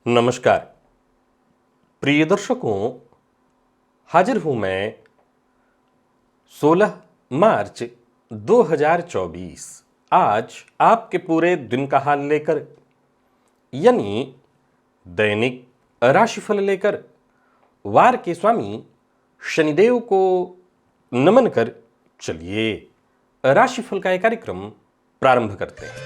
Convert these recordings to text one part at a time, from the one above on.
नमस्कार प्रिय दर्शकों, हाजिर हूं मैं 16 मार्च 2024 आज आपके पूरे दिन का हाल लेकर, यानी दैनिक राशिफल लेकर वार के स्वामी शनिदेव को नमन कर चलिए राशिफल का एक कार्यक्रम प्रारंभ करते हैं।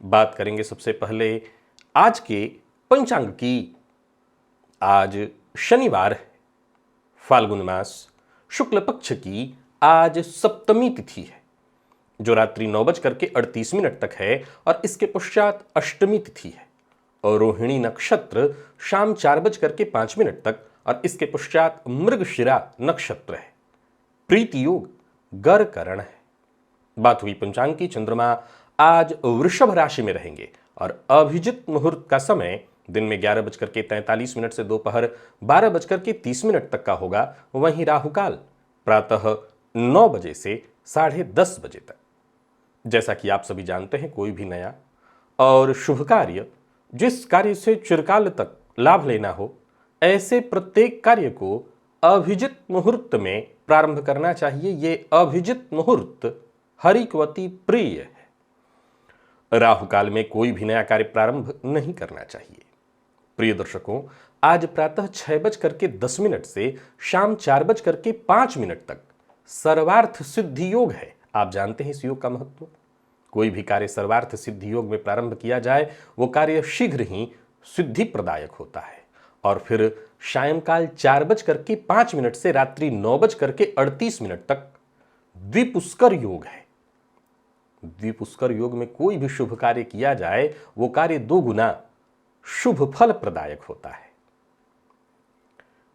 बात करेंगे सबसे पहले आज के पंचांग की। आज शनिवार है, फाल्गुन मास शुक्ल पक्ष की आज सप्तमी तिथि है जो रात्रि 9:38 तक है और इसके पश्चात अष्टमी तिथि है और रोहिणी नक्षत्र शाम 4:05 तक और इसके पश्चात मृगशिरा नक्षत्र है। प्रीति योग गर करण है। बात हुई पंचांग की। चंद्रमा आज वृषभ राशि में रहेंगे और अभिजित मुहूर्त का समय दिन में 11:43 से दोपहर 12:30 तक का होगा। वहीं राहुकाल प्रातः 9 बजे से 10:30 बजे तक। जैसा कि आप सभी जानते हैं, कोई भी नया और शुभ कार्य, जिस कार्य से चिरकाल तक लाभ लेना हो, ऐसे प्रत्येक कार्य को अभिजित मुहूर्त में प्रारंभ करना चाहिए। ये अभिजित मुहूर्त हरिकवती प्रिय है। राहु काल में कोई भी नया कार्य प्रारंभ नहीं करना चाहिए। प्रिय दर्शकों, आज प्रातः 6:10 से शाम 4:05 तक सर्वार्थ सिद्धि योग है। आप जानते हैं इस योग का महत्व। कोई भी कार्य सर्वार्थ सिद्धि योग में प्रारंभ किया जाए वो कार्य शीघ्र ही सिद्धि प्रदायक होता है। और फिर सायंकाल 4:05 से रात्रि 9:38 तक द्विपुष्कर योग है। द्विपुष्कर योग में कोई भी शुभ कार्य किया जाए वो कार्य 2 गुना शुभ फल प्रदायक होता है।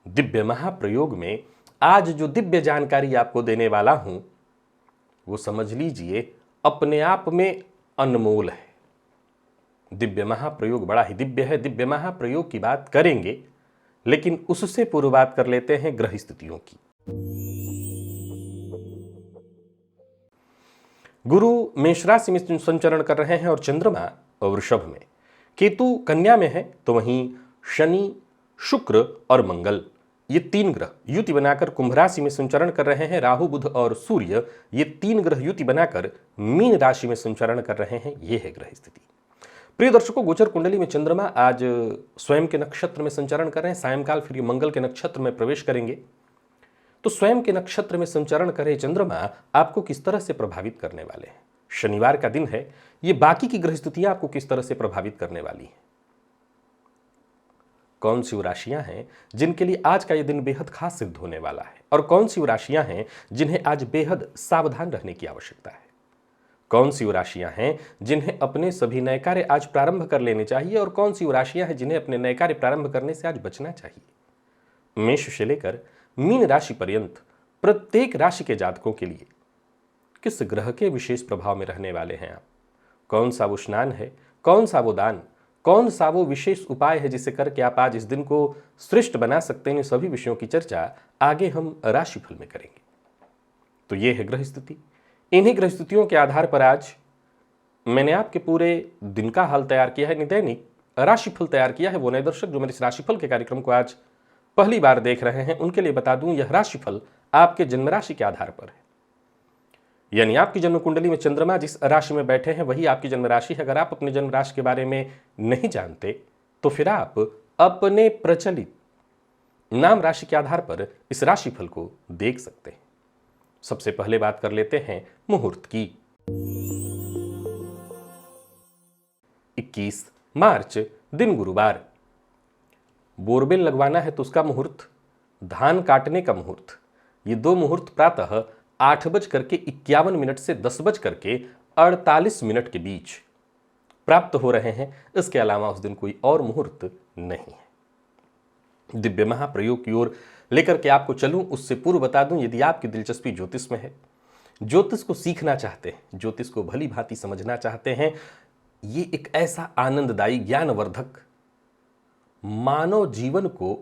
दिव्य महाप्रयोग में आज जो दिव्य जानकारी आपको देने वाला हूं वो समझ लीजिए अपने आप में अनमोल है। दिव्य महाप्रयोग बड़ा ही दिव्य है। दिव्य महाप्रयोग की बात करेंगे, लेकिन उससे पूर्व बात कर लेते हैं ग्रह स्थितियों की। गुरु मेष राशि में संचरण कर रहे हैं और चंद्रमा वृषभ में, केतु कन्या में है। तो वहीं शनि, शुक्र और मंगल ये 3 ग्रह युति बनाकर कुंभ राशि में संचरण कर रहे हैं। राहु, बुध और सूर्य ये 3 ग्रह युति बनाकर मीन राशि में संचरण कर रहे हैं। ये है ग्रह स्थिति। प्रिय दर्शकों, गोचर कुंडली में चंद्रमा आज स्वयं के नक्षत्र में संचरण कर रहे हैं। सायंकाल फिर ये मंगल के नक्षत्र में प्रवेश करेंगे। तो स्वयं के नक्षत्र में संचरण करे चंद्रमा आपको किस तरह से प्रभावित करने वाले हैं? शनिवार का दिन है, ये बाकी की ग्रह स्थितियां आपको किस तरह से प्रभावित करने वाली हैं? कौन सी वो राशियां हैं जिनके लिए आज का यह दिन बेहद खास सिद्ध होने वाला है और कौन सी वो राशियां हैं जिन्हें आज बेहद सावधान रहने की आवश्यकता है? कौन सी वो राशियां हैं जिन्हें अपने सभी नए कार्य आज प्रारंभ कर लेने चाहिए और कौन सी वो राशियां हैं जिन्हें अपने नए कार्य प्रारंभ करने से आज बचना चाहिए? मेष से लेकर मीन राशि पर्यंत प्रत्येक राशि के जातकों के लिए किस ग्रह के विशेष प्रभाव में रहने वाले हैं आप? कौन सा वो स्नान है, कौन सा वो दान, कौन सा वो विशेष उपाय है जिसे करके आप आज इस दिन को श्रेष्ठ बना सकते हैं? इन सभी विषयों की चर्चा आगे हम राशिफल में करेंगे। तो ये है ग्रह स्थिति। इन्हीं ग्रह स्थितियों के आधार पर आज मैंने आपके पूरे दिन का हाल तैयार किया है, दैनिक राशिफल तैयार किया है। वो नए दर्शक जो मेरे इस राशिफल के कार्यक्रम को आज पहली बार देख रहे हैं उनके लिए बता दूं, यह राशिफल आपके जन्म राशि के आधार पर है। यानी आपकी जन्म कुंडली में चंद्रमा जिस राशि में बैठे हैं वही आपकी जन्म राशि है। अगर आप अपने जन्म राशि के बारे में नहीं जानते तो फिर आप अपने प्रचलित नाम राशि के आधार पर इस राशिफल को देख सकते हैं। सबसे पहले बात कर लेते हैं मुहूर्त की। 21 मार्च दिन गुरुवार। बोरवेल लगवाना है तो उसका मुहूर्त, धान काटने का मुहूर्त, ये दो मुहूर्त प्रातः 8:51 से 10:48 के बीच प्राप्त हो रहे हैं। इसके अलावा उस दिन कोई और मुहूर्त नहीं है। दिव्य महाप्रयोग की ओर लेकर के आपको चलूं उससे पूर्व बता दूं, यदि आपकी दिलचस्पी ज्योतिष में है, ज्योतिष को सीखना चाहते हैं, ज्योतिष को भली भांति समझना चाहते हैं, ये एक ऐसा आनंददायी ज्ञानवर्धक, मानव जीवन को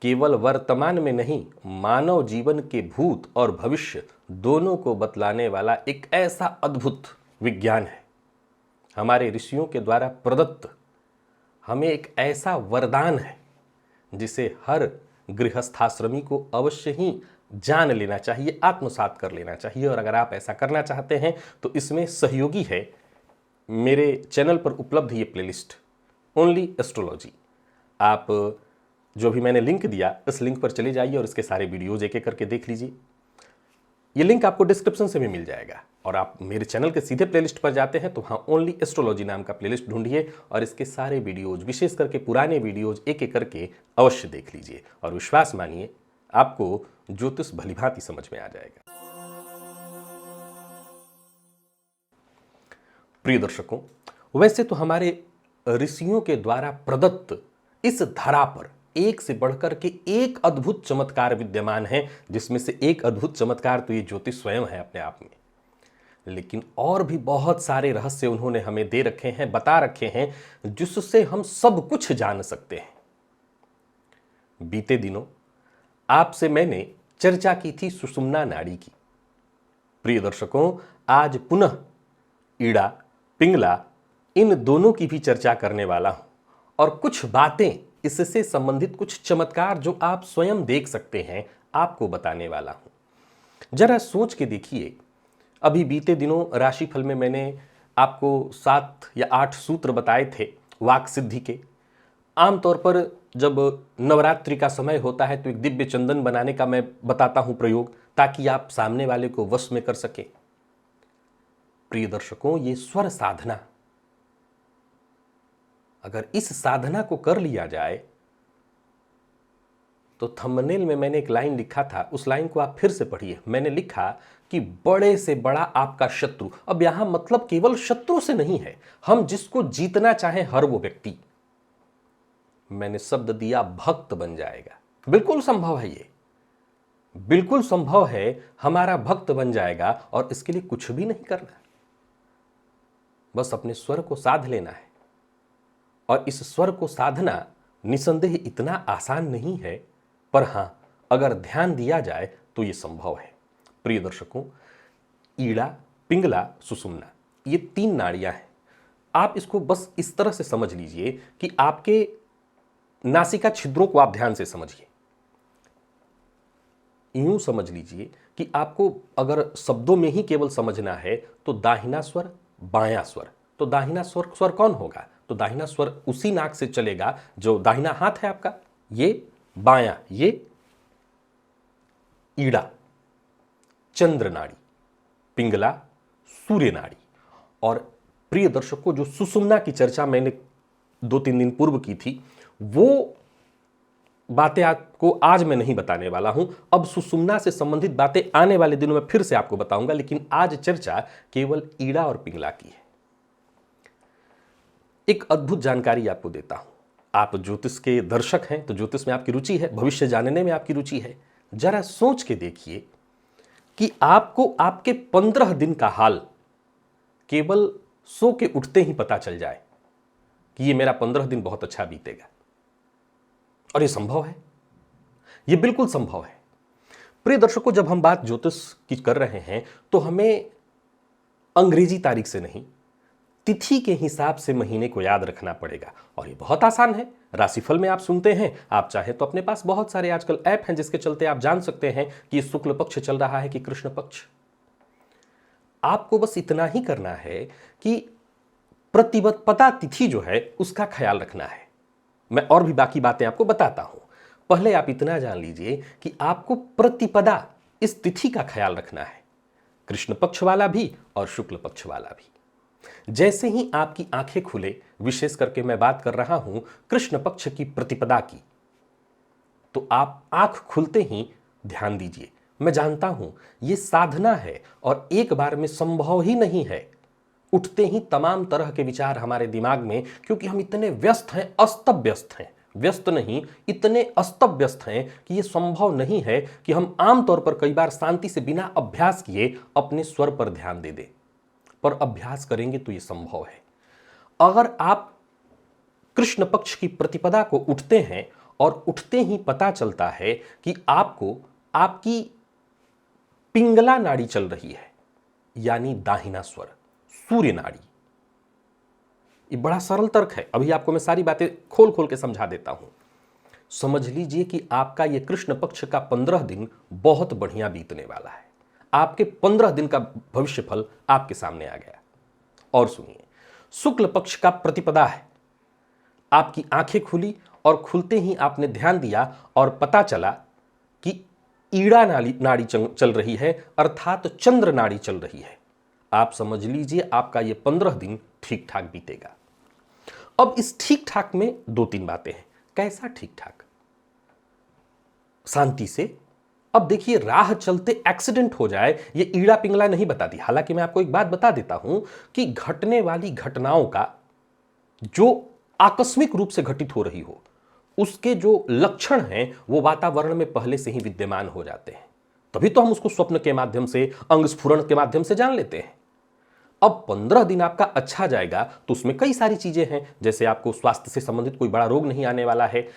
केवल वर्तमान में नहीं, मानव जीवन के भूत और भविष्य दोनों को बतलाने वाला एक ऐसा अद्भुत विज्ञान है। हमारे ऋषियों के द्वारा प्रदत्त हमें एक ऐसा वरदान है जिसे हर गृहस्थाश्रमी को अवश्य ही जान लेना चाहिए, आत्मसात कर लेना चाहिए। और अगर आप ऐसा करना चाहते हैं तो इसमें सहयोगी है मेरे चैनल पर उपलब्ध ये प्लेलिस्ट ओनली एस्ट्रोलॉजी। आप जो भी मैंने लिंक दिया इस लिंक पर चले जाइए और इसके सारे वीडियोज एक एक करके देख लीजिए। ये लिंक आपको डिस्क्रिप्शन से भी मिल जाएगा। और आप मेरे चैनल के सीधे प्लेलिस्ट पर जाते हैं तो वहाँ ओनली एस्ट्रोलॉजी नाम का प्लेलिस्ट ढूंढिए और इसके सारे वीडियोज, विशेष करके पुराने वीडियोज एक एक करके अवश्य देख लीजिए और विश्वास मानिए आपको ज्योतिष भलीभांति समझ में आ जाएगा। प्रिय दर्शकों, वैसे तो हमारे ऋषियों के द्वारा प्रदत्त इस धरा पर एक से बढ़कर के एक अद्भुत चमत्कार विद्यमान है, जिसमें से एक अद्भुत चमत्कार तो ये ज्योतिष स्वयं है अपने आप में, लेकिन और भी बहुत सारे रहस्य उन्होंने हमें दे रखे हैं, बता रखे हैं, जिससे हम सब कुछ जान सकते हैं। बीते दिनों आपसे मैंने चर्चा की थी सुषुम्ना नाड़ी की। प्रिय दर्शकों, आज पुनः ईड़ा पिंगला इन दोनों की भी चर्चा करने वाला हूं और कुछ बातें, इससे संबंधित कुछ चमत्कार जो आप स्वयं देख सकते हैं, आपको बताने वाला हूं। जरा सोच के देखिए, अभी बीते दिनों राशिफल में मैंने आपको 7 या 8 सूत्र बताए थे वाक सिद्धि के। आमतौर पर जब नवरात्रि का समय होता है तो एक दिव्य चंदन बनाने का मैं बताता हूं प्रयोग, ताकि आप सामने वाले को वश में कर सके। प्रिय दर्शकों, ये स्वर साधना, अगर इस साधना को कर लिया जाए तो थंबनेल में मैंने एक लाइन लिखा था, उस लाइन को आप फिर से पढ़िए। मैंने लिखा कि बड़े से बड़ा आपका शत्रु, अब यहां मतलब केवल शत्रु से नहीं है, हम जिसको जीतना चाहें हर वो व्यक्ति, मैंने शब्द दिया भक्त बन जाएगा। बिल्कुल संभव है, ये बिल्कुल संभव है, हमारा भक्त बन जाएगा। और इसके लिए कुछ भी नहीं करना, बस अपने स्वर को साध लेना है। और इस स्वर को साधना निसंदेह इतना आसान नहीं है, पर हां, अगर ध्यान दिया जाए तो यह संभव है। प्रिय दर्शकों, ईड़ा पिंगला सुषुम्ना, ये 3 नाड़ियां हैं। आप इसको बस इस तरह से समझ लीजिए कि आपके नासिका छिद्रों को आप ध्यान से समझिए। यूं समझ लीजिए कि आपको अगर शब्दों में ही केवल समझना है तो दाहिना स्वर, बायां स्वर, तो दाहिना स्वर कौन होगा? तो दाहिना स्वर उसी नाक से चलेगा जो दाहिना हाथ है आपका, ये बायां, ये ईड़ा चंद्र नाड़ी, पिंगला सूर्य नाड़ी। और प्रिय दर्शकों, जो सुषुम्ना की चर्चा मैंने 2-3 दिन पूर्व की थी, वो बातें आपको आज मैं नहीं बताने वाला हूं। अब सुषुम्ना से संबंधित बातें आने वाले दिनों में फिर से आपको बताऊंगा, लेकिन आज चर्चा केवल ईड़ा और पिंगला की है। एक अद्भुत जानकारी आपको देता हूं। आप ज्योतिष के दर्शक हैं तो ज्योतिष में आपकी रुचि है, भविष्य जानने में आपकी रुचि है। जरा सोच के देखिए कि आपको आपके 15 दिन का हाल केवल सो के उठते ही पता चल जाए कि ये मेरा 15 दिन बहुत अच्छा बीतेगा। और ये संभव है, ये बिल्कुल संभव है। प्रिय दर्शकों, जब हम बात ज्योतिष की कर रहे हैं तो हमें अंग्रेजी तारीख से नहीं, तिथि के हिसाब से महीने को याद रखना पड़ेगा। और ये बहुत आसान है। राशिफल में आप सुनते हैं, आप चाहे तो अपने पास बहुत सारे आजकल ऐप हैं जिसके चलते आप जान सकते हैं कि ये शुक्ल पक्ष चल रहा है कि कृष्ण पक्ष। आपको बस इतना ही करना है कि प्रतिपदा तिथि जो है उसका ख्याल रखना है। मैं और भी बाकी बातें आपको बताता हूं। पहले आप इतना जान लीजिए कि आपको प्रतिपदा, इस तिथि का ख्याल रखना है, कृष्ण पक्ष वाला भी और शुक्ल पक्ष वाला भी। जैसे ही आपकी आंखें खुले, विशेष करके मैं बात कर रहा हूं कृष्ण पक्ष की प्रतिपदा की, तो आप आंख खुलते ही ध्यान दीजिए। मैं जानता हूं यह साधना है और एक बार में संभव ही नहीं है। उठते ही तमाम तरह के विचार हमारे दिमाग में, क्योंकि हम इतने व्यस्त हैं, अस्त व्यस्त हैं, व्यस्त नहीं, इतने अस्त व्यस्त हैं कि यह संभव नहीं है कि हम आमतौर पर कई बार शांति से बिना अभ्यास किए अपने स्वर पर ध्यान दे दें। पर अभ्यास करेंगे तो यह संभव है। अगर आप कृष्ण पक्ष की प्रतिपदा को उठते हैं और उठते ही पता चलता है कि आपको आपकी पिंगला नाड़ी चल रही है, यानी दाहिना स्वर, सूर्य नाड़ी। ये बड़ा सरल तर्क है, अभी आपको मैं सारी बातें खोल खोल के समझा देता हूं। समझ लीजिए कि आपका यह कृष्ण पक्ष का 15 दिन बहुत बढ़िया बीतने वाला है। आपके 15 दिन का भविष्य फल आपके सामने आ गया। और सुनिए, शुक्ल पक्ष का प्रतिपदा है। आपकी आंखें खुली और खुलते ही आपने ध्यान दिया और पता चला कि ईड़ा नाड़ी चल रही है, अर्थात चंद्र नाड़ी चल रही है। आप समझ लीजिए आपका यह 15 दिन ठीक ठाक बीतेगा। अब इस ठीक ठाक में 2-3 बातें हैं। कैसा ठीक ठाक? शांति से। अब देखिए, राह चलते एक्सीडेंट हो जाए, ये ईड़ा पिंगला नहीं बताती। हालांकि मैं आपको एक बात बता देता हूं कि घटने वाली घटनाओं का जो आकस्मिक रूप से घटित हो रही हो, उसके जो लक्षण हैं वो वातावरण में पहले से ही विद्यमान हो जाते हैं। तभी तो हम उसको स्वप्न के माध्यम से, अंग स्फुरण के माध्यम से जान लेते हैं। अब 15 दिन आपका अच्छा जाएगा तो उसमें कई सारी चीजें हैं, जैसे आपको स्वास्थ्य से संबंधित कोई बड़ा रोग नहीं आने वाला है।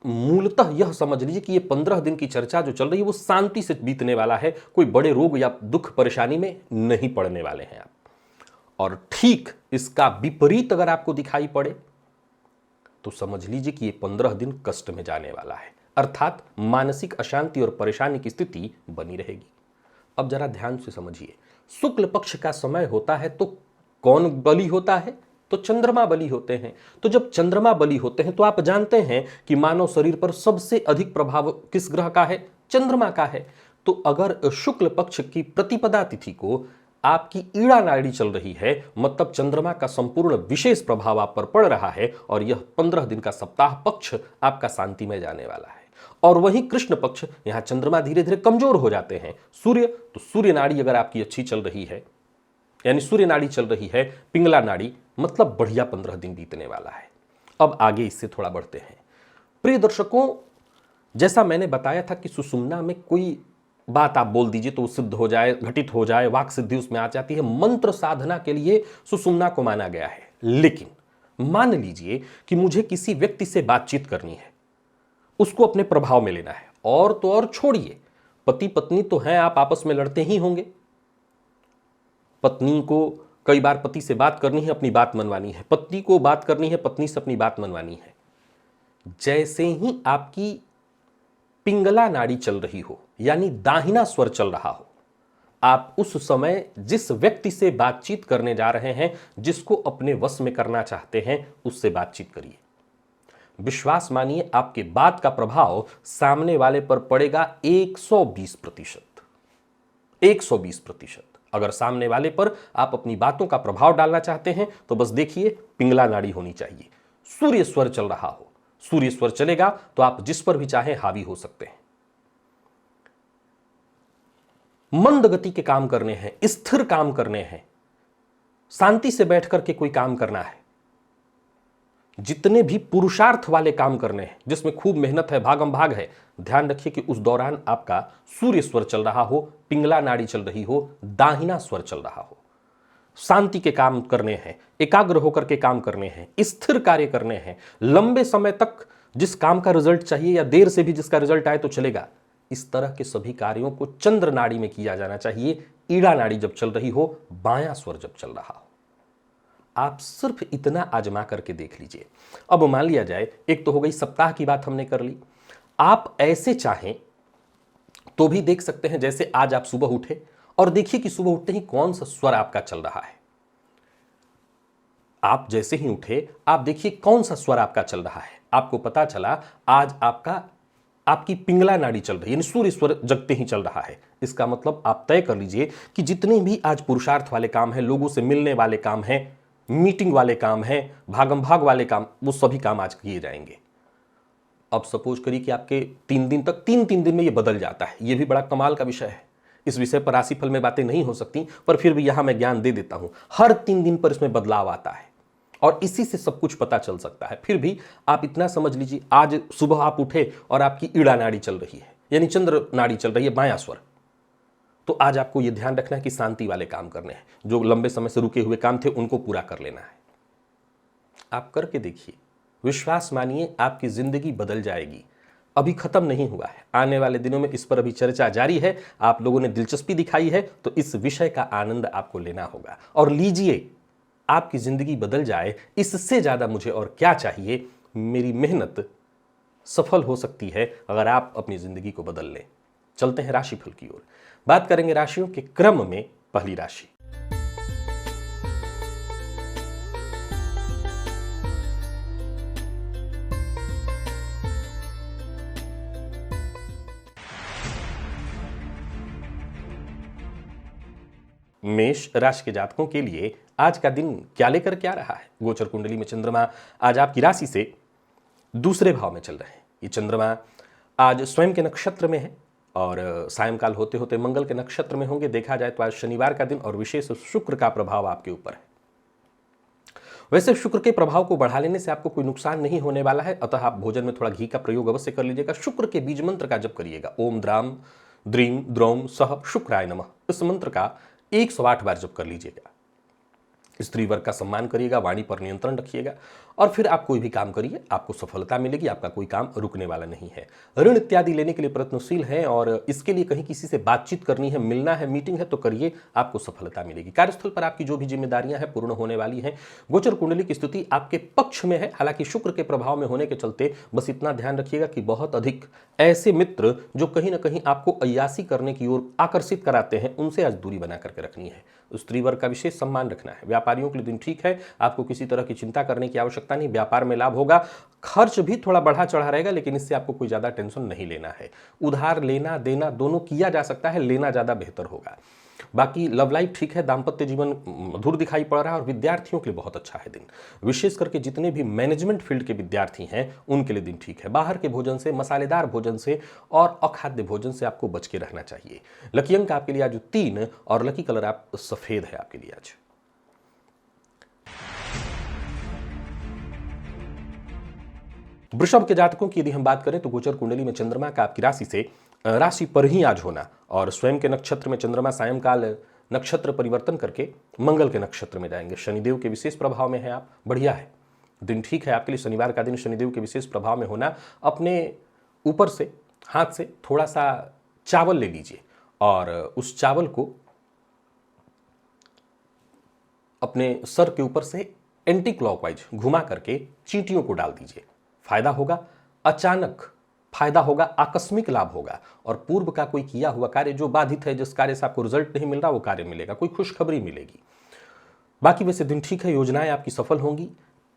मूलतः यह समझ लीजिए कि ये 15 दिन की चर्चा जो चल रही है वो शांति से बीतने वाला है। कोई बड़े रोग या दुख परेशानी में नहीं पड़ने वाले हैं आप। और ठीक इसका विपरीत अगर आपको दिखाई पड़े तो समझ लीजिए कि ये 15 दिन कष्ट में जाने वाला है, अर्थात मानसिक अशांति और परेशानी की स्थिति बनी रहेगी। अब जरा ध्यान से समझिए, शुक्ल पक्ष का समय होता है तो कौन बलि होता है? तो चंद्रमा बलि होते हैं। तो जब चंद्रमा बलि होते हैं तो आप जानते हैं कि मानव शरीर पर सबसे अधिक प्रभाव किस ग्रह का है? चंद्रमा का है। तो अगर शुक्ल पक्ष की प्रतिपदा तिथि को आपकी ईड़ा नाड़ी चल रही है, मतलब चंद्रमा का संपूर्ण विशेष प्रभाव आप पर पड़ रहा है और यह 15 दिन का सप्ताह पक्ष आपका शांति में जाने वाला है। और वहीं कृष्ण पक्ष, यहां चंद्रमा धीरे धीरे कमजोर हो जाते हैं। सूर्य, तो सूर्य नाड़ी अगर आपकी अच्छी चल रही है, यानी सूर्य नाड़ी चल रही है, पिंगला नाड़ी, मतलब बढ़िया 15 दिन बीतने वाला है। अब आगे इससे थोड़ा बढ़ते हैं। प्रिय दर्शकों, जैसा मैंने बताया था कि सुषुम्ना में कोई बात आप बोल दीजिए तो सिद्ध हो जाए, घटित हो जाए, वाक सिद्धि उसमें आ जाती है। मंत्र साधना के लिए सुषुम्ना को माना गया है। लेकिन मान लीजिए कि मुझे किसी व्यक्ति से बातचीत करनी है, उसको अपने प्रभाव में लेना है, और तो और छोड़िए, पति पत्नी तो हैं, आप आपस में लड़ते ही होंगे। पत्नी को कई बार पति से बात करनी है, अपनी बात मनवानी है, पत्नी को बात करनी है, पत्नी से अपनी बात मनवानी है। जैसे ही आपकी पिंगला नाड़ी चल रही हो, यानी दाहिना स्वर चल रहा हो, आप उस समय जिस व्यक्ति से बातचीत करने जा रहे हैं, जिसको अपने वश में करना चाहते हैं, उससे बातचीत करिए। विश्वास मानिए, आपके बात का प्रभाव सामने वाले पर पड़ेगा 120%। 120%। अगर सामने वाले पर आप अपनी बातों का प्रभाव डालना चाहते हैं तो बस देखिए, पिंगला नाड़ी होनी चाहिए, सूर्य स्वर चल रहा हो। सूर्य स्वर चलेगा तो आप जिस पर भी चाहे हावी हो सकते हैं। मंद गति के काम करने हैं, स्थिर काम करने हैं, शांति से बैठ करके कोई काम करना है, जितने भी पुरुषार्थ वाले काम करने हैं, जिसमें खूब मेहनत है, भागम भाग है, ध्यान रखिए कि उस दौरान आपका सूर्य स्वर चल रहा हो, पिंगला नाड़ी चल रही हो, दाहिना स्वर चल रहा हो। शांति के काम करने हैं, एकाग्र होकर के काम करने हैं, स्थिर कार्य करने हैं, लंबे समय तक जिस काम का रिजल्ट चाहिए या देर से भी जिसका रिजल्ट आए तो चलेगा, इस तरह के सभी कार्यों को चंद्र नाड़ी में किया जाना चाहिए। ईड़ा नाड़ी जब चल रही हो, बायां स्वर जब चल रहा हो। आप सिर्फ इतना आजमा करके देख लीजिए। अब मान लिया जाए, एक तो हो गई सप्ताह की बात हमने कर ली, आप ऐसे चाहें तो भी देख सकते हैं। जैसे आज आप सुबह उठे और देखिए कि सुबह उठते ही कौन सा स्वर आपका चल रहा है। आप जैसे ही उठे, आप देखिए कौन सा स्वर आपका चल रहा है। आपको पता चला आज आपका आपकी पिंगला नाड़ी चल रही है, यानी सूर्य स्वर जगते ही चल रहा है। इसका मतलब आप तय कर लीजिए कि जितने भी आज पुरुषार्थ वाले काम हैं, लोगों से मिलने वाले काम हैं, मीटिंग वाले काम हैं, भागम भाग वाले काम, वो सभी काम आज किए जाएंगे। अब सपोज करिए कि आपके 3 दिन तक, 3 दिन में ये बदल जाता है। ये भी बड़ा कमाल का विषय है। इस विषय पर राशिफल में बातें नहीं हो सकती, पर फिर भी यहां मैं ज्ञान दे देता हूं। हर 3 दिन पर इसमें बदलाव आता है और इसी से सब कुछ पता चल सकता है। फिर भी आप इतना समझ लीजिए, आज सुबह आप उठे और आपकी ईड़ा नाड़ी चल रही है, यानी चंद्र नाड़ी चल रही है, बायां स्वर। तो आज आपको यह ध्यान रखना है कि शांति वाले काम करने हैं। जो लंबे समय से रुके हुए काम थे उनको पूरा कर लेना है। आप करके देखिए, विश्वास मानिए, आपकी जिंदगी बदल जाएगी। अभी खत्म नहीं हुआ है, आने वाले दिनों में इस पर अभी चर्चा जारी है। आप लोगों ने दिलचस्पी दिखाई है तो इस विषय का आनंद आपको लेना होगा और लीजिए। आपकी जिंदगी बदल जाए, इससे ज्यादा मुझे और क्या चाहिए। मेरी मेहनत सफल हो सकती है अगर आप अपनी जिंदगी को बदल लें। चलते हैं राशिफल की ओर। बात करेंगे राशियों के क्रम में। पहली राशि मेष राशि के जातकों के लिए आज का दिन क्या लेकर क्या रहा है। गोचर कुंडली में चंद्रमा आज आपकी राशि से दूसरे भाव में चल रहे हैं। ये चंद्रमा आज स्वयं के नक्षत्र में है और सायंकाल होते होते मंगल के नक्षत्र में होंगे। देखा जाए तो आज शनिवार का दिन और विशेष शुक्र का प्रभाव आपके ऊपर है। वैसे शुक्र के प्रभाव को बढ़ा लेने से आपको कोई नुकसान नहीं होने वाला है, अतः आप भोजन में थोड़ा घी का प्रयोग अवश्य कर लीजिएगा। शुक्र के बीज मंत्र का जप करिएगा, ओम द्राम द्रीम द्रौम सह शुक्राय नमः। इस मंत्र का 108 बार जप कर लीजिएगा। स्त्री वर्ग का सम्मान करिएगा, वाणी पर नियंत्रण रखिएगा और फिर आप कोई भी काम करिए, आपको सफलता मिलेगी। आपका कोई काम रुकने वाला नहीं है। ऋण इत्यादि लेने के लिए प्रयत्नशील हैं और इसके लिए कहीं किसी से बातचीत करनी है, मिलना है, मीटिंग है तो करिए, आपको सफलता मिलेगी। कार्यस्थल पर आपकी जो भी जिम्मेदारियां हैं पूर्ण होने वाली हैं। गोचर कुंडली की स्थिति आपके पक्ष में है, हालांकि शुक्र के प्रभाव में होने के चलते बस इतना ध्यान रखिएगा कि बहुत अधिक ऐसे मित्र जो कहीं ना कहीं आपको अय्यासी करने की ओर आकर्षित कराते हैं, उनसे आज दूरी बना करके रखनी है। स्त्री वर्ग का विशेष सम्मान रखना है। व्यापारियों के लिए दिन ठीक है, आपको किसी तरह की चिंता करने की आवश्यकता नहीं। व्यापार में लाभ होगा, खर्च भी थोड़ा बढ़ा चढ़ा रहेगा, लेकिन इससे आपको कोई ज्यादा टेंशन नहीं लेना है। उधार लेना देना दोनों किया जा सकता है, लेना ज्यादा बेहतर होगा। बाकी लव लाइफ ठीक है, दाम्पत्य जीवन मधुर दिखाई पड़ रहा है और विद्यार्थियों के लिए बहुत अच्छा है दिन। विशेष करके जितने भी मैनेजमेंट फील्ड के विद्यार्थी हैं उनके लिए दिन ठीक है। बाहर के भोजन से, मसालेदार भोजन से और अखाद्य भोजन से आपको बच के रहना चाहिए। लकी अंक आपके लिए आज 3 और लकी कलर आप सफेद है आपके लिए आज। वृषभ के जातकों की यदि हम बात करें तो गोचर कुंडली में चंद्रमा का आपकी राशि से राशि पर ही आज होना और स्वयं के नक्षत्र में चंद्रमा सायंकाल नक्षत्र परिवर्तन करके मंगल के नक्षत्र में जाएंगे। शनिदेव के विशेष प्रभाव में है आप, बढ़िया है, दिन ठीक है आपके लिए। शनिवार का दिन शनिदेव के विशेष प्रभाव में होना। अपने ऊपर से, हाथ से थोड़ा सा चावल ले लीजिए और उस चावल को अपने सर के ऊपर से एंटी क्लॉकवाइज घुमा करके चींटियों को डाल दीजिए। फायदा होगा, अचानक फायदा होगा, आकस्मिक लाभ होगा और पूर्व का कोई किया हुआ कार्य जो बाधित है, जिस कार्य से आपको रिजल्ट नहीं मिल रहा, वो कार्य मिलेगा, कोई खुशखबरी मिलेगी। बाकी वैसे दिन ठीक है, योजनाएं आपकी सफल होंगी।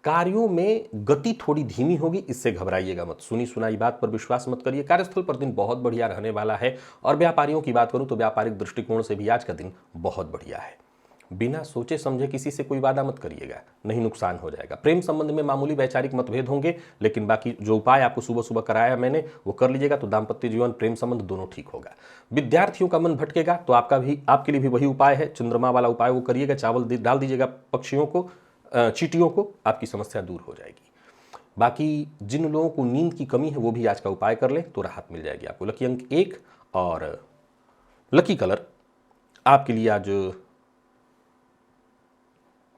कार्यों में गति थोड़ी धीमी होगी, इससे घबराइएगा मत। सुनी सुनाई बात पर विश्वास मत करिए। कार्यस्थल पर दिन बहुत बढ़िया रहने वाला है और व्यापारियों की बात करूं तो व्यापारिक दृष्टिकोण से भी आज का दिन बहुत बढ़िया है। बिना सोचे समझे किसी से कोई वादा मत करिएगा, नहीं नुकसान हो जाएगा। प्रेम संबंध में मामूली वैचारिक मतभेद होंगे, लेकिन बाकी जो उपाय आपको सुबह सुबह कराया मैंने वो कर लीजिएगा तो दाम्पत्य जीवन, प्रेम संबंध दोनों ठीक होगा। विद्यार्थियों का मन भटकेगा तो आपके लिए भी वही उपाय है, चंद्रमा वाला उपाय वो करिएगा। चावल डाल दीजिएगा पक्षियों को, चींटियों को, आपकी समस्या दूर हो जाएगी। बाकी जिन लोगों को नींद की कमी है वो भी आज का उपाय कर ले तो राहत मिल जाएगी आपको। लकी अंक 1 और लकी कलर आपके लिए आज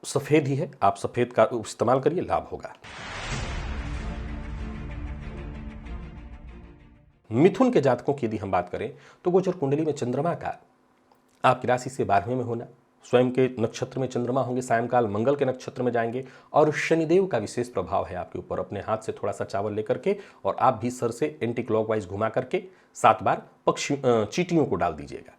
सफेद ही है, आप सफेद का इस्तेमाल करिए, लाभ होगा। मिथुन के जातकों की यदि हम बात करें तो गोचर कुंडली में चंद्रमा का आपकी राशि से 12वें में होना, स्वयं के नक्षत्र में चंद्रमा होंगे, सायंकाल मंगल के नक्षत्र में जाएंगे और शनिदेव का विशेष प्रभाव है आपके ऊपर। अपने हाथ से थोड़ा सा चावल लेकर के और आप भी सर से एंटी क्लॉकवाइज घुमा करके 7 बार चींटियों को डाल दीजिएगा।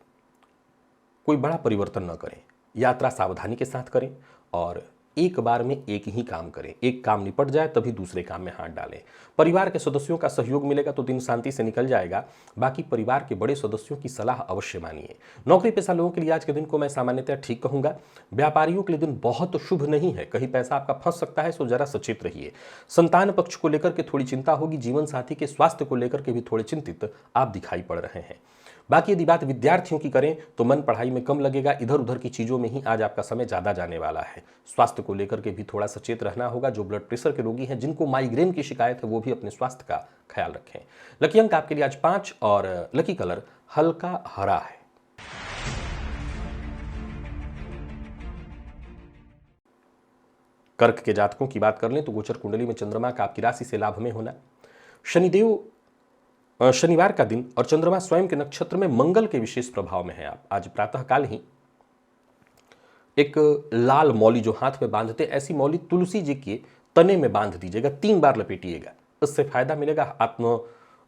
कोई बड़ा परिवर्तन न करें, यात्रा सावधानी के साथ करें और एक बार में एक ही काम करें, एक काम निपट जाए तभी दूसरे काम में हाथ डालें। परिवार के सदस्यों का सहयोग मिलेगा तो दिन शांति से निकल जाएगा। बाकी परिवार के बड़े सदस्यों की सलाह अवश्य मानिए। नौकरी पेशा लोगों के लिए आज के दिन को मैं सामान्यतः ठीक कहूंगा। व्यापारियों के लिए दिन बहुत शुभ नहीं है, कहीं पैसा आपका फंस सकता है, सो जरा सचेत रहिए। संतान पक्ष को लेकर के थोड़ी चिंता होगी। जीवन साथी के स्वास्थ्य को लेकर के भी थोड़े चिंतित आप दिखाई पड़ रहे हैं। बाकी यदि बात विद्यार्थियों की करें तो मन पढ़ाई में कम लगेगा, इधर उधर की चीज़ों में ही आज आपका समय ज़्यादा जाने वाला है। स्वास्थ्य को लेकर के भी थोड़ा सचेत रहना होगा। जो ब्लड प्रेशर के रोगी हैं, जिनको माइग्रेन की शिकायत है, वो भी अपने स्वास्थ्य का ख्याल रखें। लकी अंक आपके लिए आज 5 और लकी कलर हल्का हरा है। कर्क के जातकों की बात कर लें तो गोचर कुंडली में चंद्रमा का आपकी राशि से लाभ में होना, शनिदेव शनिवार का दिन और चंद्रमा स्वयं के नक्षत्र में मंगल के विशेष प्रभाव में है। आप आज प्रातःकाल ही एक लाल मौली जो हाथ में बांधते, ऐसी मौली तुलसी जी के तने में बांध दीजिएगा, 3 बार लपेटिएगा। इससे फायदा मिलेगा,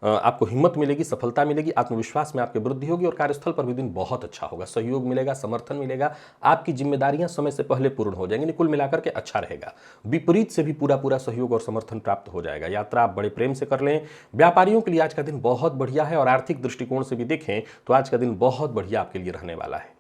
आपको हिम्मत मिलेगी, सफलता मिलेगी, आत्मविश्वास में आपकी वृद्धि होगी और कार्यस्थल पर भी दिन बहुत अच्छा होगा। सहयोग मिलेगा, समर्थन मिलेगा, आपकी जिम्मेदारियां समय से पहले पूर्ण हो जाएंगी। कुल मिलाकर के अच्छा रहेगा। विपरीत से भी पूरा सहयोग और समर्थन प्राप्त हो जाएगा। यात्रा आप बड़े प्रेम से कर लें। व्यापारियों के लिए आज का दिन बहुत बढ़िया है और आर्थिक दृष्टिकोण से भी देखें तो आज का दिन बहुत बढ़िया आपके लिए रहने वाला है।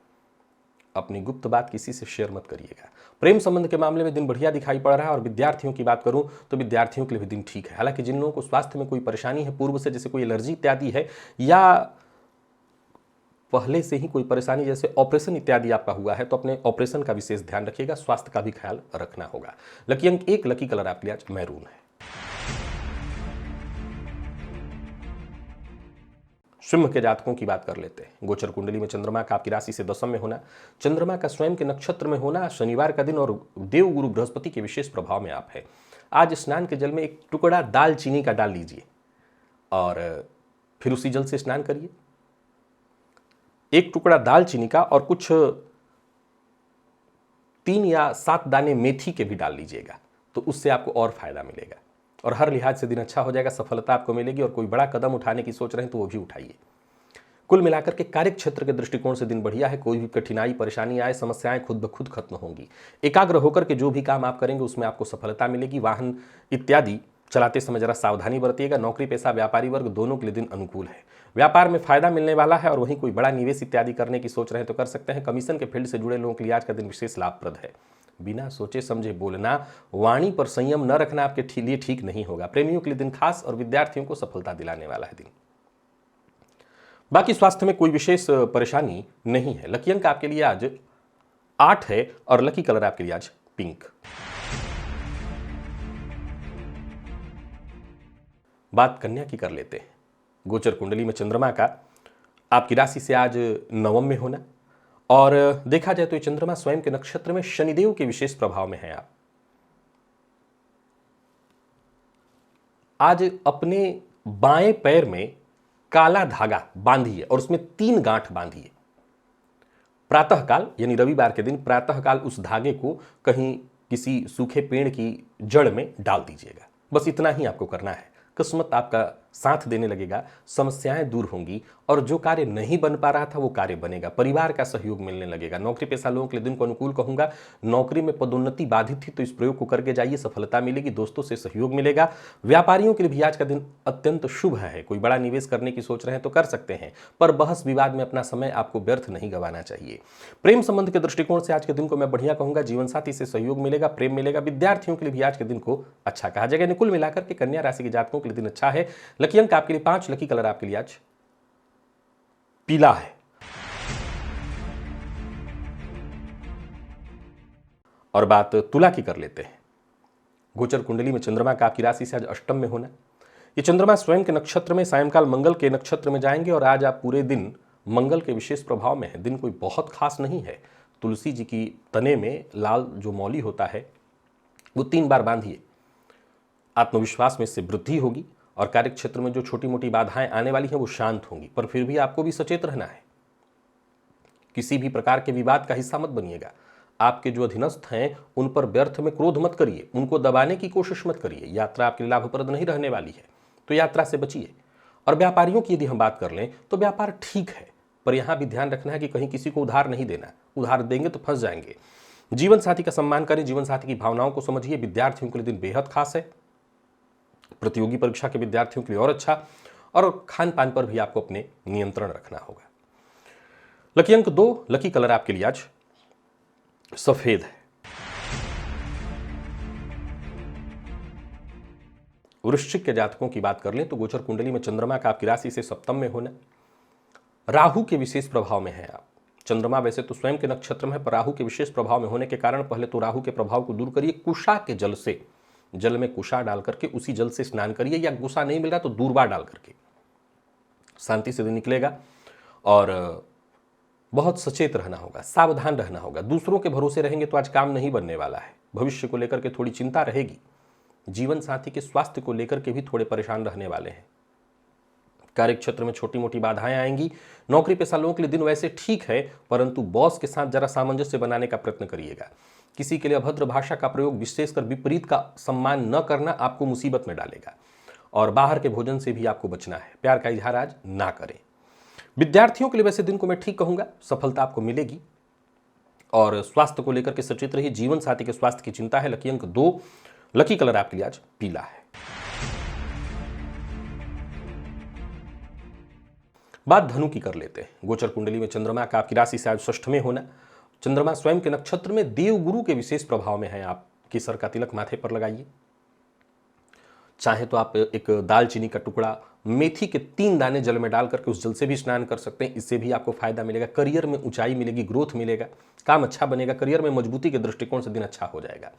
अपनी गुप्त बात किसी से शेयर मत करिएगा। प्रेम संबंध के मामले में दिन बढ़िया दिखाई पड़ रहा है और विद्यार्थियों की बात करूं तो विद्यार्थियों के लिए भी दिन ठीक है। हालांकि जिन लोगों को स्वास्थ्य में कोई परेशानी है पूर्व से, जैसे कोई एलर्जी इत्यादि है या पहले से ही कोई परेशानी जैसे ऑपरेशन इत्यादि आपका हुआ है, तो अपने ऑपरेशन का विशेष ध्यान रखिएगा। स्वास्थ्य का भी ख्याल रखना होगा। लकी अंक 1, लकी कलर आपके लिए आज मैरून है। सिंह के जातकों की बात कर लेते हैं। गोचर कुंडली में चंद्रमा का आपकी राशि से दशम में होना, चंद्रमा का स्वयं के नक्षत्र में होना, शनिवार का दिन और देव गुरु बृहस्पति के विशेष प्रभाव में आप है। आज स्नान के जल में एक टुकड़ा दालचीनी का डाल लीजिए और फिर उसी जल से स्नान करिए। एक टुकड़ा दालचीनी का और कुछ 3 या 7 दाने मेथी के भी डाल लीजिएगा, तो उससे आपको और फायदा मिलेगा और हर लिहाज से दिन अच्छा हो जाएगा। सफलता आपको मिलेगी और कोई बड़ा कदम उठाने की सोच रहे हैं तो वो भी उठाइए। कुल मिलाकर के कार्य क्षेत्र के दृष्टिकोण से दिन बढ़िया है। कोई भी कठिनाई परेशानी आए, समस्याएं खुद ब खुद खत्म होंगी। एकाग्र होकर के जो भी काम आप करेंगे उसमें आपको सफलता मिलेगी। वाहन इत्यादि चलाते समय जरा सावधानी बरतिएगा। नौकरी पेशा व्यापारी वर्ग दोनों के लिए दिन अनुकूल है। व्यापार में फायदा मिलने वाला है और वहीं कोई बड़ा निवेश इत्यादि करने की सोच रहे हैं तो कर सकते हैं। कमीशन के फील्ड से जुड़े लोगों के लिए आज का दिन विशेष लाभप्रद है। बिना सोचे समझे बोलना, वाणी पर संयम न रखना आपके लिए ठीक नहीं होगा। प्रेमियों के लिए दिन खास और विद्यार्थियों को सफलता दिलाने वाला है दिन। बाकी स्वास्थ्य में कोई विशेष परेशानी नहीं है। लकी अंक आपके लिए आज 8 है और लकी कलर आपके लिए आज पिंक। बात कन्या की कर लेते हैं। गोचर कुंडली में चंद्रमा का आपकी राशि से आज नवम में होना और देखा जाए तो ये चंद्रमा स्वयं के नक्षत्र में शनिदेव के विशेष प्रभाव में है। आप आज अपने बाएं पैर में काला धागा बांधिए और उसमें 3 गांठ बांधिए। प्रातःकाल यानी रविवार के दिन प्रातःकाल उस धागे को कहीं किसी सूखे पेड़ की जड़ में डाल दीजिएगा। बस इतना ही आपको करना है। किस्मत आपका साथ देने लगेगा, समस्याएं दूर होंगी और जो कार्य नहीं बन पा रहा था वो कार्य बनेगा। परिवार का सहयोग मिलने लगेगा। नौकरी पेशा लोगों के लिए दिन को अनुकूल कहूंगा। नौकरी में पदोन्नति बाधित थी तो इस प्रयोग को करके जाइए, सफलता मिलेगी, दोस्तों से सहयोग मिलेगा। व्यापारियों के लिए भी आज का दिन अत्यंत शुभ है। कोई बड़ा निवेश करने की सोच रहे हैं तो कर सकते हैं, पर बहस विवाद में अपना समय आपको व्यर्थ नहीं गंवाना चाहिए। प्रेम संबंध के दृष्टिकोण से आज के दिन को मैं बढ़िया कहूंगा। जीवन साथी से सहयोग मिलेगा, प्रेम मिलेगा। विद्यार्थियों के लिए भी आज के दिन को अच्छा कहा जाएगा। कुल मिलाकर के कन्या राशि के जातकों के लिए दिन अच्छा है। लकी अंक आपके लिए 5, लकी कलर आपके लिए आज पीला है। और बात तुला की कर लेते हैं। गोचर कुंडली में चंद्रमा का आपकी राशि से आज अष्टम में होना। ये चंद्रमा स्वयं के नक्षत्र में सायंकाल मंगल के नक्षत्र में जाएंगे और आज आप पूरे दिन मंगल के विशेष प्रभाव में है। दिन कोई बहुत खास नहीं है। तुलसी जी की तने में लाल जो मौली होता है वो 3 बार बांधिए। आत्मविश्वास में इससे वृद्धि होगी और कार्य क्षेत्र में जो छोटी मोटी बाधाएं आने वाली हैं वो शांत होंगी। पर फिर भी आपको भी सचेत रहना है। किसी भी प्रकार के विवाद का हिस्सा मत बनिएगा। आपके जो अधीनस्थ हैं उन पर व्यर्थ में क्रोध मत करिए, उनको दबाने की कोशिश मत करिए। यात्रा आपके लिए लाभप्रद नहीं रहने वाली है तो यात्रा से बचिए। और व्यापारियों की यदि हम बात कर लें तो व्यापार ठीक है, पर यहां भी ध्यान रखना है कि कहीं किसी को उधार नहीं देना। उधार देंगे तो फंस जाएंगे। जीवन साथी का सम्मान करें, जीवन साथी की भावनाओं को समझिए। विद्यार्थियों के लिए दिन बेहद खास है, प्रतियोगी परीक्षा के विद्यार्थियों के लिए और अच्छा, और खान पान पर भी आपको अपने नियंत्रण रखना होगा। लकी अंक 2, लकी कलर आपके लिए आज सफेद है। वृश्चिक के जातकों की बात कर लें तो गोचर कुंडली में चंद्रमा का आपकी राशि से सप्तम में होना, राहु के विशेष प्रभाव में है आप। चंद्रमा वैसे तो स्वयं के नक्षत्र में है, पर राहु के विशेष प्रभाव में होने के कारण पहले तो राहु के प्रभाव को दूर करिए। कुशा के जल से, जल में कुशा डाल करके उसी जल से स्नान करिए, या कुशा नहीं मिल रहा तो दूर्वा डाल करके, शांति से दिन निकलेगा। और बहुत सचेत रहना होगा, सावधान रहना होगा। दूसरों के भरोसे रहेंगे तो आज काम नहीं बनने वाला है। भविष्य को लेकर के थोड़ी चिंता रहेगी। जीवन साथी के स्वास्थ्य को लेकर के भी थोड़े परेशान रहने वाले हैं। कार्य क्षेत्र में छोटी मोटी बाधाएं आएंगी। नौकरी पेशा लोगों के लिए दिन वैसे ठीक है, परंतु बॉस के साथ जरा सामंजस्य बनाने का प्रयत्न करिएगा। किसी के लिए अभद्र भाषा का प्रयोग, विशेषकर विपरीत का सम्मान न करना आपको मुसीबत में डालेगा। और बाहर के भोजन से भी आपको बचना है। प्यार का इजहार आज ना करें। विद्यार्थियों के लिए वैसे दिन को मैं ठीक कहूंगा, सफलता आपको मिलेगी। और स्वास्थ्य को लेकर के सचेत रहिए। जीवन साथी के स्वास्थ्य की चिंता है। लकी अंक 2, लकी कलर आपके लिए आज पीला है। बात धनु की कर लेते हैं। गोचर कुंडली में चंद्रमा का आपकी राशि से आज षष्ठ में होना, चंद्रमा स्वयं के नक्षत्र में देवगुरु के विशेष प्रभाव में है। आप केसर का तिलक माथे पर लगाइए। चाहे तो आप एक दालचीनी का टुकड़ा, मेथी के 3 दाने जल में डाल करके उस जल से भी स्नान कर सकते हैं। इससे भी आपको फायदा मिलेगा। करियर में ऊंचाई मिलेगी, ग्रोथ मिलेगा, काम अच्छा बनेगा। करियर में मजबूती के दृष्टिकोण से दिन अच्छा हो जाएगा।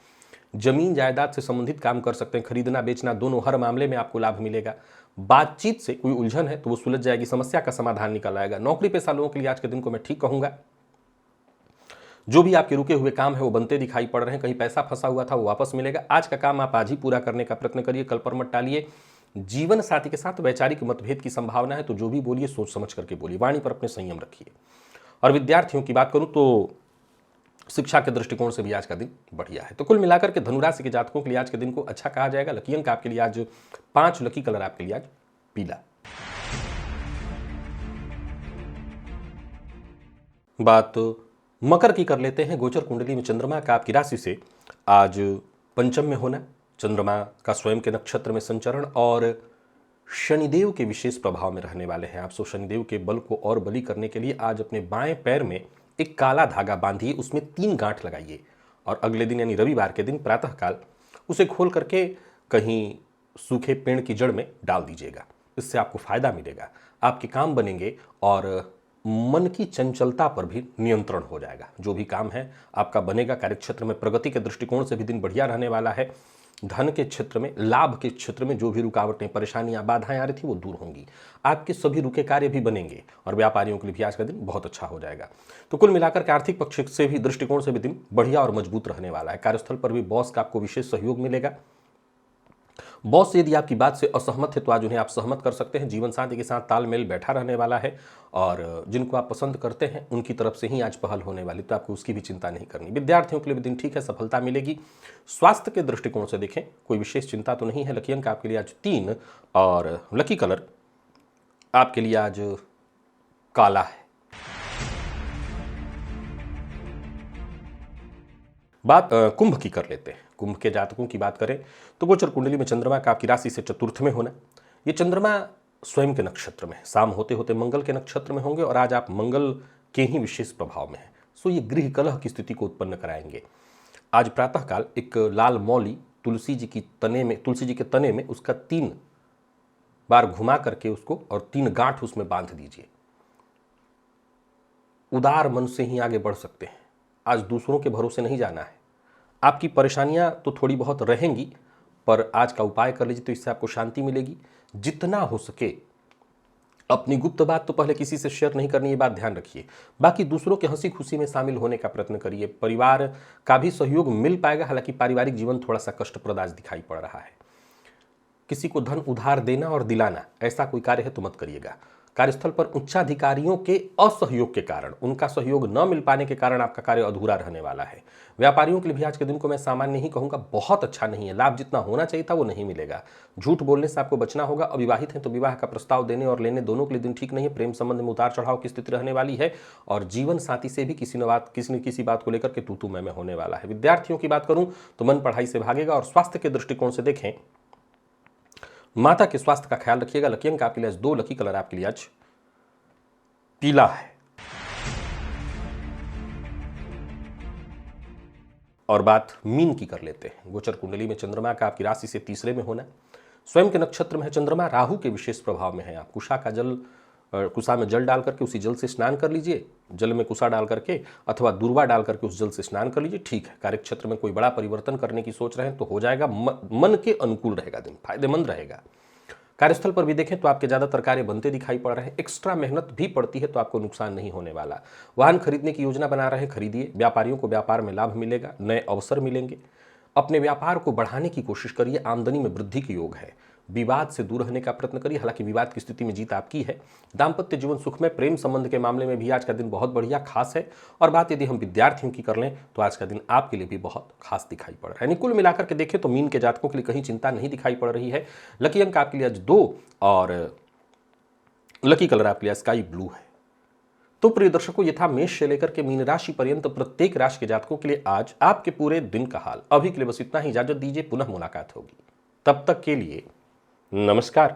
जमीन जायदाद से संबंधित काम कर सकते हैं, खरीदना बेचना दोनों, हर मामले में आपको लाभ मिलेगा। बातचीत से कोई उलझन है तो वो सुलझ जाएगी, समस्या का समाधान निकल आएगा। नौकरी पेशा लोगों के लिए आज के दिन को मैं ठीक कहूंगा। जो भी आपके रुके हुए काम है वो बनते दिखाई पड़ रहे हैं। कहीं पैसा फंसा हुआ था वो वापस मिलेगा। आज का काम आप आज ही पूरा करने का प्रयत्न करिए, कल पर मत टालिए। जीवन साथी के साथ वैचारिक मतभेद की संभावना है, तो जो भी बोलिए सोच समझ करके बोलिए। वाणी पर अपने संयम रखिए। और विद्यार्थियों की बात करूं तो शिक्षा के दृष्टिकोण से भी आज का दिन बढ़िया है। तो कुल मिलाकर के धनुराशि के जातकों के लिए आज के दिन को अच्छा कहा जाएगा। लकी अंक आपके लिए आज 5, लकी कलर आपके लिए आज पीला। बात मकर की कर लेते हैं। गोचर कुंडली में चंद्रमा का आपकी राशि से आज पंचम में होना, चंद्रमा का स्वयं के नक्षत्र में संचरण और शनिदेव के विशेष प्रभाव में रहने वाले हैं। आप सो शनिदेव के बल को और बली करने के लिए आज अपने बाएं पैर में एक काला धागा बांधिए, उसमें 3 गांठ लगाइए और अगले दिन यानी रविवार के दिन प्रातःकाल उसे खोल करके कहीं सूखे पेड़ की जड़ में डाल दीजिएगा। इससे आपको फायदा मिलेगा, आपके काम बनेंगे और मन की चंचलता पर भी नियंत्रण हो जाएगा। जो भी काम है आपका बनेगा। कार्यक्षेत्र में प्रगति के दृष्टिकोण से भी दिन बढ़िया रहने वाला है। धन के क्षेत्र में, लाभ के क्षेत्र में जो भी रुकावटें, परेशानियां, बाधाएं आ रही थी वो दूर होंगी। आपके सभी रुके कार्य भी बनेंगे और व्यापारियों के लिए भी आज का दिन बहुत अच्छा हो जाएगा। तो कुल मिलाकर के आर्थिक पक्ष से भी, दृष्टिकोण से भी दिन बढ़िया और मजबूत रहने वाला है। कार्यस्थल पर भी बॉस का आपको विशेष सहयोग मिलेगा। बॉस यदि आपकी बात से असहमत है तो आज उन्हें आप सहमत कर सकते हैं। जीवन साथी के साथ तालमेल बैठा रहने वाला है और जिनको आप पसंद करते हैं उनकी तरफ से ही आज पहल होने वाली, तो आपको उसकी भी चिंता नहीं करनी। विद्यार्थियों के लिए भी दिन ठीक है, सफलता मिलेगी। स्वास्थ्य के दृष्टिकोण से देखें कोई विशेष चिंता तो नहीं है। लकी अंक आपके लिए आज 3 और लकी कलर आपके लिए आज काला है। बात कुंभ की कर लेते हैं। कुंभ के जातकों की बात करें तो गोचर कुंडली में चंद्रमा का आपकी राशि से चतुर्थ में होना। ये चंद्रमा स्वयं के नक्षत्र में, शाम होते होते मंगल के नक्षत्र में होंगे और आज आप मंगल के ही विशेष प्रभाव में हैं। सो ये गृह कलह की स्थिति को उत्पन्न कराएंगे। आज प्रातःकाल एक लाल मौली तुलसी जी के तने में उसका 3 बार घुमा करके उसको और 3 गांठ उसमें बांध दीजिए। उदार मन से ही आगे बढ़ सकते हैं। आज दूसरों के भरोसे नहीं जाना है। आपकी परेशानियां तो थोड़ी बहुत रहेंगी, पर आज का उपाय कर लीजिए तो इससे आपको शांति मिलेगी। जितना हो सके अपनी गुप्त बात तो पहले किसी से शेयर नहीं करनी, ये बात ध्यान रखिए। बाकी दूसरों के हंसी खुशी में शामिल होने का प्रयत्न करिए। परिवार का भी सहयोग मिल पाएगा, हालांकि पारिवारिक जीवन थोड़ा सा कष्टप्रद आज दिखाई पड़ रहा है। किसी को धन उधार देना और दिलाना, ऐसा कोई कार्य है तो मत करिएगा। कार्यस्थल पर उच्चाधिकारियों के असहयोग के कारण, उनका सहयोग न मिल पाने के कारण आपका कार्य अधूरा रहने वाला है। व्यापारियों के लिए भी आज के दिन को मैं सामान्य नहीं कहूंगा, बहुत अच्छा नहीं है। लाभ जितना होना चाहिए था वो नहीं मिलेगा। झूठ बोलने से आपको बचना होगा। अविवाहित हैं तो विवाह का प्रस्ताव देने और लेने दोनों के लिए दिन ठीक नहीं है। प्रेम संबंध में उतार चढ़ाव की स्थिति रहने वाली है और जीवन साथी से भी किसी न किसी बात को लेकर के तू मैं होने वाला है। विद्यार्थियों की बात करूं तो मन पढ़ाई से भागेगा और स्वास्थ्य के दृष्टिकोण से देखें, माता के स्वास्थ्य का ख्याल रखिएगा। लकी अंक आपके लिए आज 2, लकी कलर आपके लिए आज पीला है। और बात मीन की कर लेते हैं। गोचर कुंडली में चंद्रमा का आपकी राशि से तीसरे में होना, स्वयं के नक्षत्र में है चंद्रमा, राहु के विशेष प्रभाव में है। आप कुशा में जल डाल करके उसी जल से स्नान कर लीजिए, जल में कुशा डाल करके अथवा दूर्वा डाल करके उस जल से स्नान कर लीजिए, ठीक है। कार्यक्षेत्र में कोई बड़ा परिवर्तन करने की सोच रहे हैं तो हो जाएगा। मन के अनुकूल रहेगा, दिन फायदेमंद रहेगा। कार्यस्थल पर भी देखें तो आपके ज़्यादातर कार्य बनते दिखाई पड़ रहे हैं। एक्स्ट्रा मेहनत भी पड़ती है तो आपको नुकसान नहीं होने वाला। वाहन खरीदने की योजना बना रहे हैं, खरीदिए। व्यापारियों को व्यापार में लाभ मिलेगा, नए अवसर मिलेंगे। अपने व्यापार को बढ़ाने की कोशिश करिए, आमदनी में वृद्धि के योग है। विवाद से दूर रहने का प्रयत्न करिए, हालांकि विवाद की स्थिति में जीत आपकी है। दाम्पत्य जीवन सुख में, प्रेम संबंध के मामले में भी आज का दिन बहुत बढ़िया खास है। और बात यदि हम विद्यार्थियों की कर लें तो आज का दिन आपके लिए भी बहुत खास दिखाई पड़ रहा है। कुल मिलाकर के देखें तो मीन के जातकों के लिए कहीं चिंता नहीं दिखाई पड़ रही है। लकी अंक आपके लिए आज 2 और लकी कलर आपके लिए स्काई ब्लू है। तो प्रिय दर्शकों, ये था मेष से लेकर के मीन राशि पर्यंत प्रत्येक राशि के जातकों के लिए आज आपके पूरे दिन का हाल। अभी के लिए बस इतना ही, इजाजत दीजिए, पुनः मुलाकात होगी। तब तक के लिए नमस्कार।